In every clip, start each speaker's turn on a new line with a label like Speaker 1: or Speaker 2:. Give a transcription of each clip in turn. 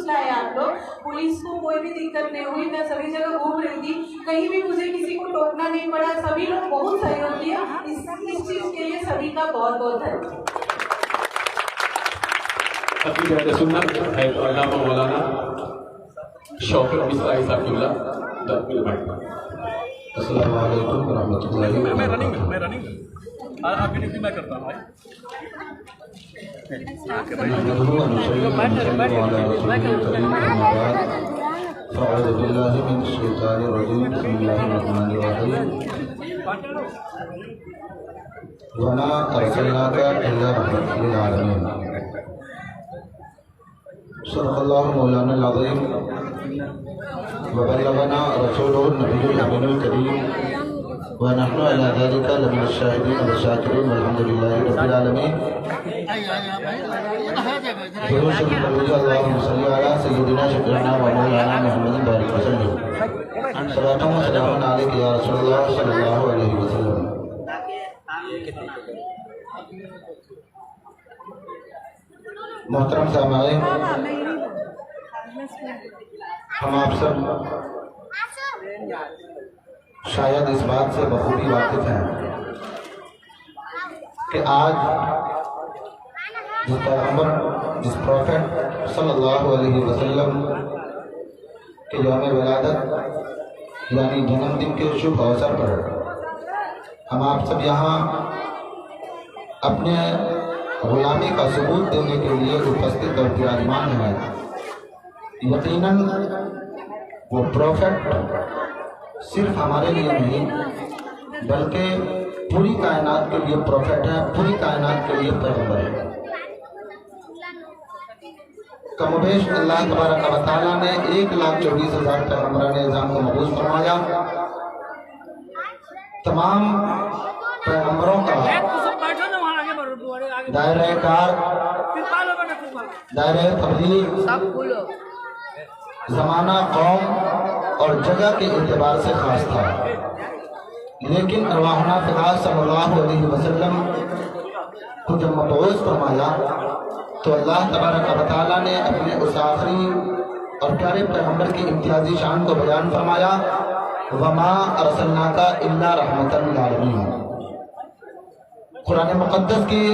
Speaker 1: पूछना है आप लोग। पुलिस को कोई भी दिक्कत नहीं हुई, मैं सभी जगह घूम रही थी, कहीं भी मुझे किसी को टोकना नहीं पड़ा, सभी लोग बहुत सहयोग किया। इस चीज के लिए सभी का बहुत बहुत धन्यवाद।
Speaker 2: सुन्नत है अल्लामा मौलाना शौकत मिस्बाह साकिबुल्लाह दाखिल बैठना। अस्सलाम वालेकुम व रहमतुल्लाहि व बरकातहू।
Speaker 3: मैं रनिंग आपकी ड्यूटी मैं करता हूँ भाई।
Speaker 2: أعوذ بالله من الشيطان الرجيم بسم الله الرحمن الرحيم وما أرسلناك إلا رحمة للعالمين صدق الله مولانا العظيم وبلغنا رسوله النبي الأمين الكريم ونحن على ذلك لمن الشاهدين والشاكرين والحمد لله رب العالمين اللهم صل على سيدنا شفيعنا ومولانا محمد بارك وسلم صلاة وسلام عليك يا رسول الله صلى الله عليه وسلم. محترم سامعین، ہم آپ سب شاید اس بات سے بخوبی واقف ہیں کہ آج جس پیغمبر جس پروفیٹ صلی اللہ علیہ وسلم کے یوم ولادت یعنی جنم دن کے شبھ اوسر پر ہم آپ سب یہاں اپنے غلامی کا ثبوت دینے کے لیے اپستھت اور براجمان ہیں. یقیناً وہ پروفیٹ صرف ہمارے لیے نہیں بلکہ پوری کائنات کے لیے پروفیٹ ہے، پوری کائنات کے لیے پیغمبر ہے. کم و بیش اللہ تبارک و تعالیٰ نے 1,24,000 پیغمبران اعظام کو مبعوث فرمایا. تمام پیغمبروں کا دائرہ کار، دائرہ تبلیغ زمانہ، قوم اور جگہ کے اعتبار سے خاص تھا. لیکن ارواحنا فقہ صلی اللہ علیہ وسلم کو جب مبعوث فرمایا تو اللہ تبارک و تعالیٰ نے اپنے اس آخری اور پیارے پیغمبر کی امتیازی شان کو بیان فرمایا وَمَا أَرْسَلْنَاكَ إِلَّا رَحْمَةً لِلْعَالَمِينَ. قرآن مقدس کی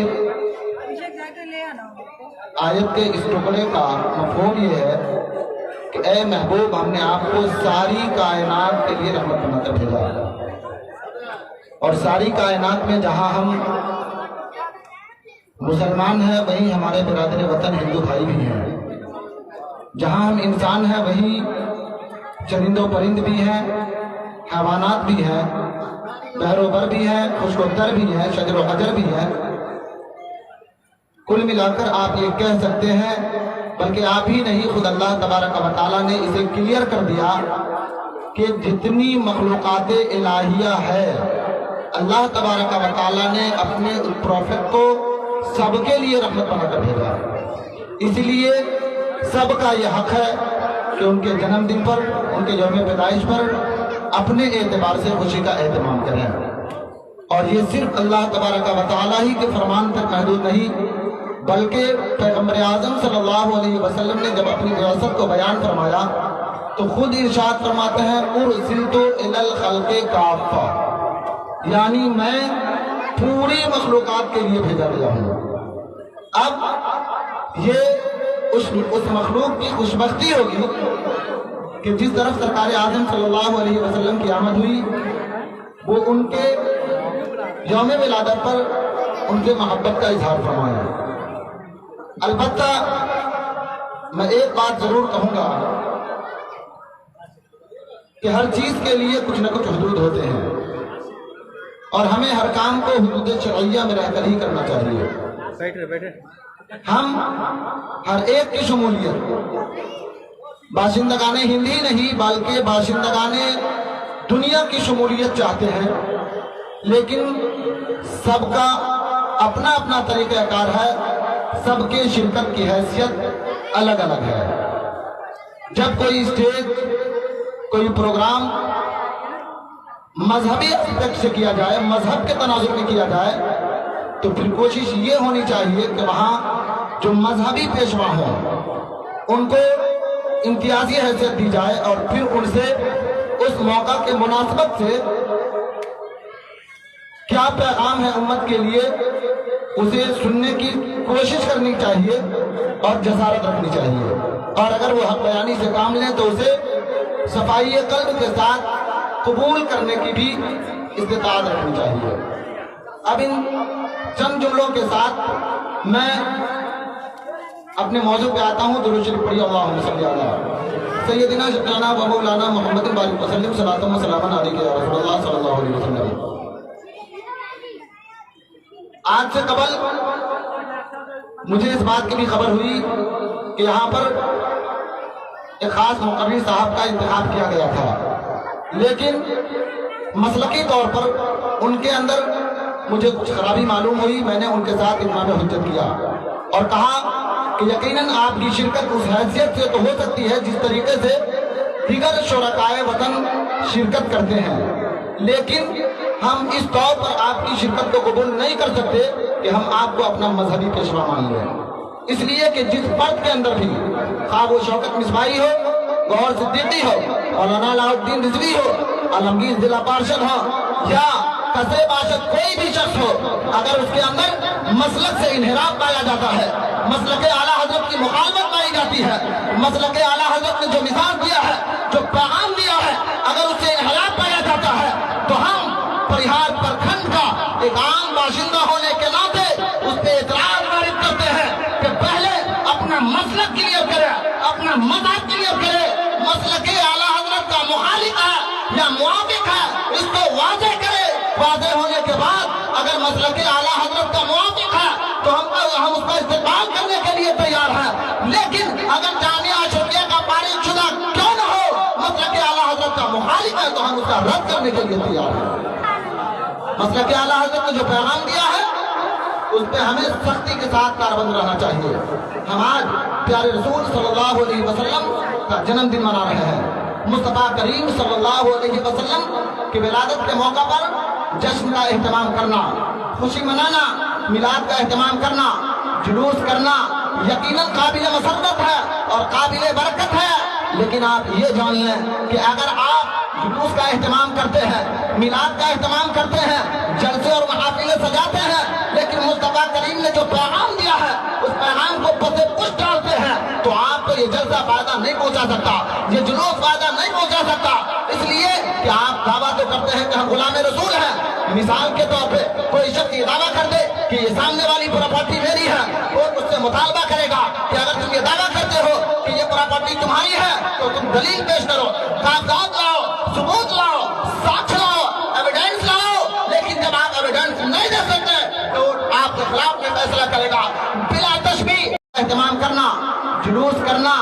Speaker 2: آیت کے اس ٹکڑے کا مفہوم یہ ہے کہ اے محبوب، ہم نے آپ کو ساری کائنات کے لیے رحمت بنا کر بھیجا، اور ساری کائنات میں جہاں ہم مسلمان ہیں وہیں ہمارے برادر وطن ہندو بھائی بھی ہیں، جہاں ہم انسان ہیں وہیں چرند و پرند بھی ہیں، حیوانات بھی ہیں، بحر و بر بھی ہیں، خشک و تر بھی ہیں، شجر و حجر بھی ہیں. کل ملا کر آپ یہ کہہ سکتے ہیں، بلکہ آپ ہی نہیں خود اللہ تبارک و تعالیٰ نے اسے کلیئر کر دیا کہ جتنی مخلوقات الہیہ ہے اللہ تبارک و تعالیٰ نے اپنے پروفیٹ کو سب کے لیے رحمت بنا کر بھیجا. اس لیے سب کا یہ حق ہے کہ ان کے جنم دن پر، ان کے یوم پیدائش پر اپنے اعتبار سے خوشی کا اہتمام کریں. اور یہ صرف اللہ تبارک و تعالیٰ ہی کے فرمان تک محدود نہیں بلکہ پیغمبر اعظم صلی اللہ علیہ وسلم نے جب اپنی وراثت کو بیان فرمایا تو خود ارشاد فرماتے ہیں ارسلت الی الخلق کافہ، یعنی میں پوری مخلوقات کے لیے بھیجا گیا ہوں. اب یہ اس مخلوق کی خوشبختی ہوگی کہ جس طرف سرکار اعظم صلی اللہ علیہ وسلم کی آمد ہوئی وہ ان کے یوم ولادت پر ان کے محبت کا اظہار فرمایا. البتہ میں ایک بات ضرور کہوں گا کہ ہر چیز کے لیے کچھ نہ کچھ حدود ہوتے ہیں اور ہمیں ہر کام کو حدود شرعیہ میں رہ کر ہی کرنا چاہیے. ہم ہر ایک کی شمولیت باشندگان ہند ہی نہیں بلکہ باشندگان دنیا کی شمولیت چاہتے ہیں، لیکن سب کا اپنا اپنا طریقہ کار ہے، سب کے شرکت کی حیثیت الگ الگ ہے. جب کوئی اسٹیج، کوئی پروگرام مذہبی اسپیکٹ سے کیا جائے، مذہب کے تناظر میں کیا جائے تو پھر کوشش یہ ہونی چاہیے کہ وہاں جو مذہبی پیشوا ہوں ان کو इम्तियाजी हैसियत दी जाए और फिर उनसे उस मौका के मुनासिबत से क्या पैगाम है उम्मत के लिए उसे सुनने की कोशिश करनी चाहिए और जसारत रखनी चाहिए, और अगर वो हक बयानी से काम लें तो उसे सफाई कल्ब के साथ कबूल करने की भी इस्तिताअत रखनी चाहिए। अब इन चंद जुमलों के साथ मैं अपने मौजू पे आता हूँ। दुरूद शरीफ पढ़िए, अल्लाहुम्मा सल्ली अला सय्यदिना शफीअना व मौलाना मुहम्मद बारिक वसल्लम सलातु व सलामन अलैका या रसूलल्लाह सल्लल्लाहु अलैहि वसल्लम। आज से कबल मुझे इस बात की भी खबर हुई कि यहाँ पर एक खास मुक़र्री साहब का इंतखाब किया गया था, लेकिन मसलकी तौर पर उनके अंदर मुझे कुछ खराबी मालूम हुई। मैंने उनके साथ इमाम हुज्जत किया और कहा कि यकीनन आपकी शिरकत उस हैसियत से तो हो सकती है जिस तरीके से दीगर शुरकाए वतन शिरकत करते हैं, लेकिन हम इस तौर पर आपकी शिरकत को कबूल नहीं कर सकते कि हम आपको अपना मजहबी पेशवा मान लें। इसलिए कि जिस फर्द के अंदर भी खा वो शौकत मिसबाही हो, गौहर सिद्दीकी हो, मौलाना अलाउद्दीन रिजवी हो, आलमगीर जिला पार्षद हो या कसे बाशद कोई भी शख्स हो, अगर उसके अंदर मसलक से इन्हिराफ पाया जाता है, मसलक आला हजरत की मुखालफत पाई जाती है, मसलक आला हजरत ने जो मिसाल दिया है, जो पैगाम दिया है, अगर उससे इन्हिराफ पाया जाता है तो हम परिहार प्रखंड का एक आम बाशिंदा होने के नाते उस पर एतराज वारिद करते हैं कि पहले अपना मसलक क्लियर करे, अपना मज़हब क्लियर करे, मसलक आला हजरत का मुखालिफ है या मुआफिक है इसको वाज़ेह करे। वाज़ेह होने के बाद अगर मसलक आला हजरत का मुआफिक है तो हम उसका इस्तेमाल करने के लिए तैयार हैं, लेकिन अगर जामिया अशरिया का फारिग शुदा क्यों न हो, मसलक आला हजरत का मुखालिफ है तो हम उसका रद्द करने के लिए तैयार हैं। मसलक आला हजरत ने जो पैगाम दिया है उस पर हमें सख्ती के साथ कारबंद रहना चाहिए। हम आज प्यारे रसूल सल्लल्लाहु अलैहि वसल्लम का जन्मदिन मना रहे हैं। मुस्तफा करीम सल्लल्लाहु अलैहि वसल्लम की विलादत के मौका पर जश्न का एहतमाम करना, खुशी मनाना, मिलाद का एहतमाम करना, जुलूस करना यकीनन काबिल मसरत है और काबिल बरकत है, लेकिन आप ये जान लें कि अगर आप जुलूस का एहतमाम करते हैं, मिलाद का एहतमाम करते हैं, जलसे और महफिलें सजाते हैं, लेकिन मुस्तफा करीम ने जो पैगाम दिया है उस पैगाम को पसे पुश डालते हैं, तो आपको ये जलसा फायदा नहीं पहुंचा सकता, ये जुलूस फायदा नहीं पहुंचा सकता। इसलिए कि आप दावा तो करते हैं कि हम गुलाम रसूल हैं। मिसाल के तौर पे कोई शख्स ये दावा कर दे कि ये सामने वाली प्रॉपर्टी मेरी है, और उससे मुतालबा करेगा कि अगर तुम ये दावा करते हो कि ये प्रॉपर्टी तुम्हारी है तो तुम दलील पेश करो, कागजात लाओ, सबूत लाओ, साक्ष्य लाओ, एविडेंस लाओ। लेकिन जब आप एविडेंस नहीं दे सकते तो आपके खिलाफ में फैसला करेगा। बिला तशबीह एहतमाम करना, जुलूस करना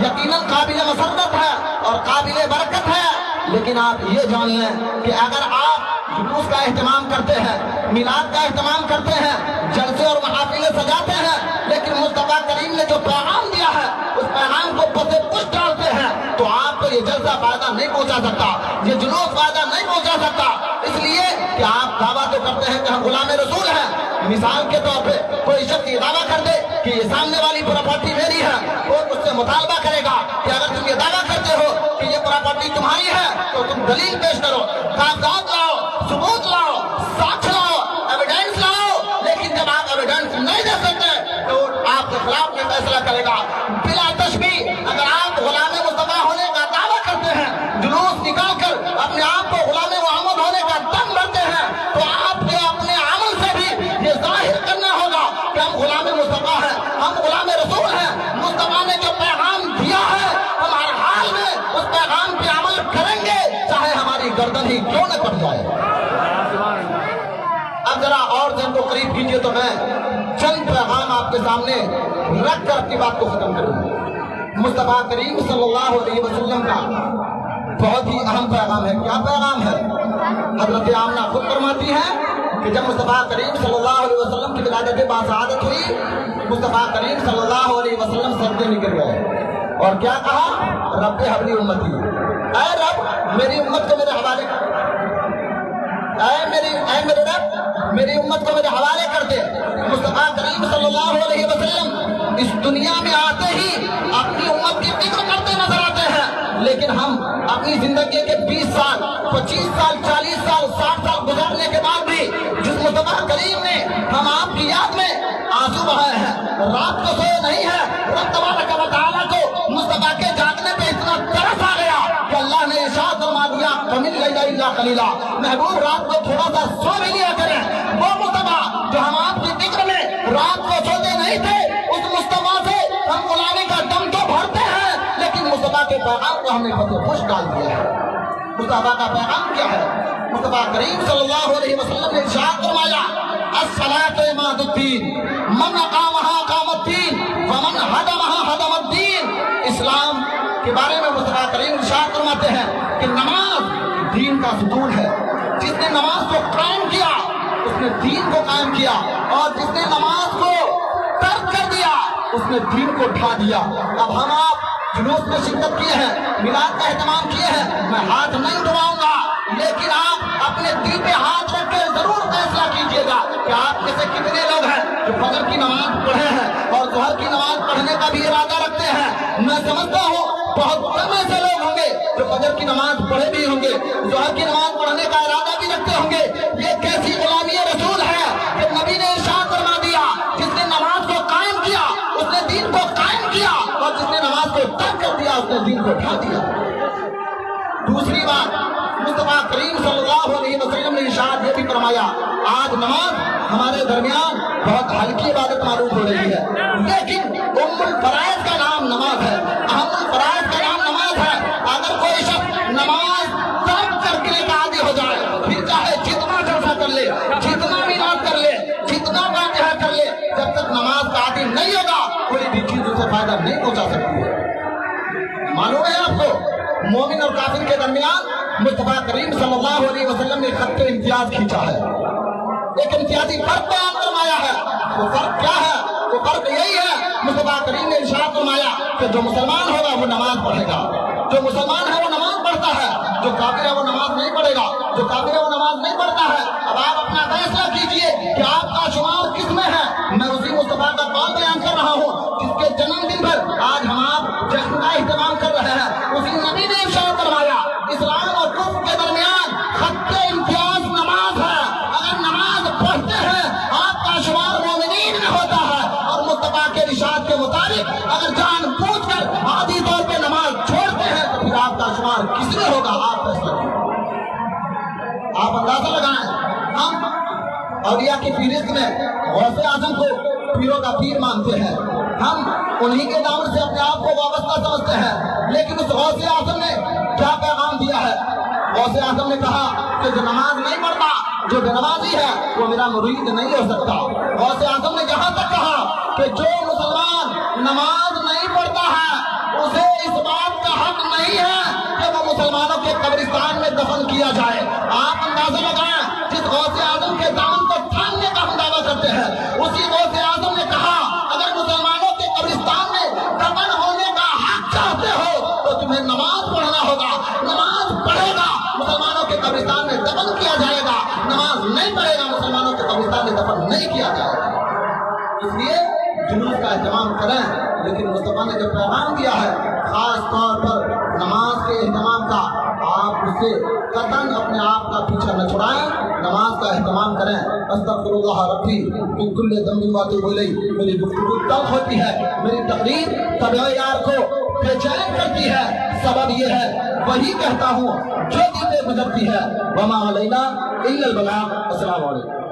Speaker 2: यकीनन काबिल मसरत है और काबिल बरकत है, लेकिन आप ये जान लें कि अगर आप जुलूस का एहतमाम करते हैं, मिलाद का एहतमाम करते हैं, जलसे और महफिलें सजाते हैं, लेकिन मुस्तफा करीम ने जो पैगाम दिया है उस पैगाम को पसे पुश डालते हैं, तो आपको ये जलसा फायदा नहीं पहुंचा सकता, ये जुलूस फायदा नहीं पहुंचा सकता। इसलिए कि आप दावा तो करते हैं कि हम गुलाम रसूल हैं। मिसाल के तौर पे कोई शख्स ये दावा कर दे कि ये सामने वाली प्रॉपर्टी मेरी है, और उससे मुतालबा करेगा कि अगर तुम ये दावा करते हो कि ये प्रॉपर्टी तुम्हारी है तो तुम दलील पेश करो, कागजात लाओ, सबूत लाओ, साक्ष्य लाओ, एविडेंस लाओ। लेकिन जब आप एविडेंस नहीं दे सकते तो आपके खिलाफ में फैसला करेगा। बिला तशबीह अगर आप गुलाम मुस्तफा होने का दावा करते हैं, जुलूस निकाल कर अपने आप को गुलाम मोहम्मद होने का दम भरते हैं, तो आपके अपने अमल से भी ये जाहिर करना होगा कि हम गुलाम मुस्तफा हैं, हम गुलाम रसूल हैं। मुस्तफा ने जो पैगाम दिया है हम हर हाल में उस पैगाम पे अमल करेंगे, चाहे हमारी गर्दन ही क्यों न कट जाए। अब जरा और जन को करीब कीजिए तो मैं चंद पैगाम आपके सामने रख कर अपनी बात को खत्म करूंगा। मुस्तफा करीम सल्लल्लाहु अलैहि वसल्लम का बहुत ही अहम पैगाम है। क्या पैगाम है? हजरत आमना खुद फरमाती है कि जब मुस्तफा करीम सल्लल्लाहु अलैहि वसल्लम की विलादत बासआदत हुई, मुस्तफा करीम सल्लल्लाहु अलैहि वसल्लम सजदे में गिर गए और क्या कहा? रब्बे हबली उम्मती, ऐ रब मेरी उम्मत को मेरे हवाले, ऐ मेरे रब मेरी उम्मत को मेरे हवाले कर दे। मुस्तफा करीम सल्लल्लाहु अलैहि वसल्लम इस दुनिया में आते ही अपनी उम्मत की फिक्र करते नजर 20 साल 25 साल 40 साल 60 साल गुजरने के बाद भी जिस मुस्तफा करीम ने हम आपकी याद में आंसू बहाए हैं, रात को सोए नहीं है, रब तबारक व तआला को मुस्तफा के जागने पे इतना तरस आ गया कि अल्लाह ने इरशाद फरमा दिया कमिल लैला इल्ला कलीला, महबूब रात को थोड़ा सा सो भी लिया करें। वो मुस्तफा जो हम आपकी जिक्र में रात को सोते नहीं थे, उस मुस्तफा से हम गुलामी का दम तो भरते हैं, लेकिन मुस्तफा के पैगाम को हमने फतेह खुश डाल दिया है। मुस्तफा का पैगाम क्या है? मुस्तफा करीम सल्लल्लाहु अलैहि वसल्लम ने इरशाद फरमाया अस्सलातु इमादुद्दीन मन अकामहा अकामद्दीन व मन हदमहा हदमद्दीन। इस्लाम के बारे में मुस्तफा करीम इरशाद फरमाते हैं कि नमाज दीन का सुतून है। जिसने नमाज को कायम किया उसने दीन को कायम किया, और जिसने नमाज को तर्क कर दिया उसने दीन को ढा दिया। अब हम आप जुलूस में शिरकत किए हैं, मिलाद का एहतमाम किए हैं, मैं हाथ नहीं उठाऊंगा, लेकिन आप अपने दिल पे हाथ रख के जरूर फैसला कीजिएगा कि आप में से कितने लोग हैं जो फजर की नमाज पढ़े हैं और ज़ोहर की नमाज पढ़ने का भी इरादा रखते हैं। मैं समझता हूँ बहुत कम ऐसे लोग होंगे जो फजर की नमाज पढ़े भी होंगे, ज़ोहर की नमाज पढ़ने का इरादा भी रखते होंगे। ये कैसी गुलामी रसूल है कि नबी ने इरशाद फरमा दिया जिसने नमाज को कायम किया उसने दीन को कायम किया, और जिसने नमाज को तर्क कर दिया उसने दीन को ढा दिया। दूसरी बात, मुस्तफा करीम सल्लल्लाहु अलैहि वसल्लम ने इरशाद ये भी फरमाया आज नमाज हमारे दरमियान बहुत हल्की इबादत मालूम हो रही है, लेकिन उम्मुल फराइज का नाम नमाज है, अहमुल फराइज का नाम नमाज है। अगर कोई शख्स नमाज तर्क करने का आदी हो जाए, फिर चाहे जितना जलसा कर ले, जितना मिलाद कर ले, जितना वाक़िया कर ले, जब तक नमाज का आदी नहीं होगा कोई भी चीज उसे फायदा नहीं पहुंचा सकती है। मालूम है आपको मोमिन और काफिर के दरमियान मुस्तफा करीम सल्लल्लाहु अलैहि वसल्लम ने खत्ते इम्तियाज खींचा है, एक इम्तियाजी फर्क बयान फरमाया है। वो फर्क क्या है? वो फर्क यही है, मुस्तफा करीम ने इरशाद फरमाया कि जो मुसलमान होगा वो नमाज पढ़ेगा, जो मुसलमान है वो नमाज पढ़ता है, जो काफिर है वो नमाज नहीं पढ़ेगा, जो काफिर है वो नमाज नहीं पढ़ता है। अब आप अपना फैसला कीजिए कि आपका शुमार किस में है। मैं उसी मुस्तफा का कौल बयान कर रहा हूँ जिसके जन्मदिन पर आज हम आप जश्न का इस्तेमाल कर रहे हैं। उसी नबी ने इरशाद फरमाया इस्लाम और कुफ्र के दरमियान खत्ते इम्तियाज नमाज है। अगर नमाज पढ़ते हैं आपका शुमार मोमिनीन में होता है, और मुस्तफा के इरशाद के मुताबिक अगर जानबूझकर आदी तौर पे नमाज छोड़ते हैं तो फिर आपका शुमार किसमें होगा? आप फैसला कीजिए, आप अंदाजा लगाएं। हम औलिया की फहरिस्त में गौसे आजम को पीरों का पीर मानते हैं, हम उन्हीं के नाम से अपने आप को वाबस्ता समझते हैं, लेकिन उस गौसे आजम ने क्या पैगाम दिया है? गौसे आजम ने कहा कि जो नमाज नहीं पढ़ता, जो बेनमाजी है वो मेरा मुरीद नहीं हो सकता। गौसे आजम ने यहाँ तक कहा कि जो मुसलमान नमाज नहीं पढ़ता है उसे इस बात का हक नहीं है कि वो मुसलमानों के कब्रिस्तान में दफन किया जाए। आप अंदाजा लगाएं, जिस गौसे आजम के दामन को थामने का हम दावा करते हैं, उसी गौसे आजम ने कहा अगर मुसलमानों के कब्रिस्तान में दफन होने का हक चाहते हो तो तुम्हें नमाज पढ़ना होगा। नमाज पढ़ेगा मुसलमानों के कब्रिस्तान में दफन किया जाएगा, नमाज नहीं पढ़ेगा मुसलमानों के कब्रिस्तान में दफन नहीं किया जाएगा। इसलिए जुलूस का एहतमाम करें, लेकिन मुस्तफा ने जो पैगाम दिया है खास तौर पर नमाज के एहतमाम का, आप उससे कतन अपने आप का पीछा न छुड़ाएं, नमाज का एहतमाम करें। अस्तगफिरुल्लाह रब्बी मिन कुल्लि ज़ंबिन व अतूबु इलैह। मेरी गुफ्तगू तब होती है, मेरी तकरीर तबीयत यार को बेचैन करती है, सबब ये है वही कहता हूँ जो दिल में गुजरती है। वमा अलैना इल्लल बलाग। अस्सलामु अलैकुम।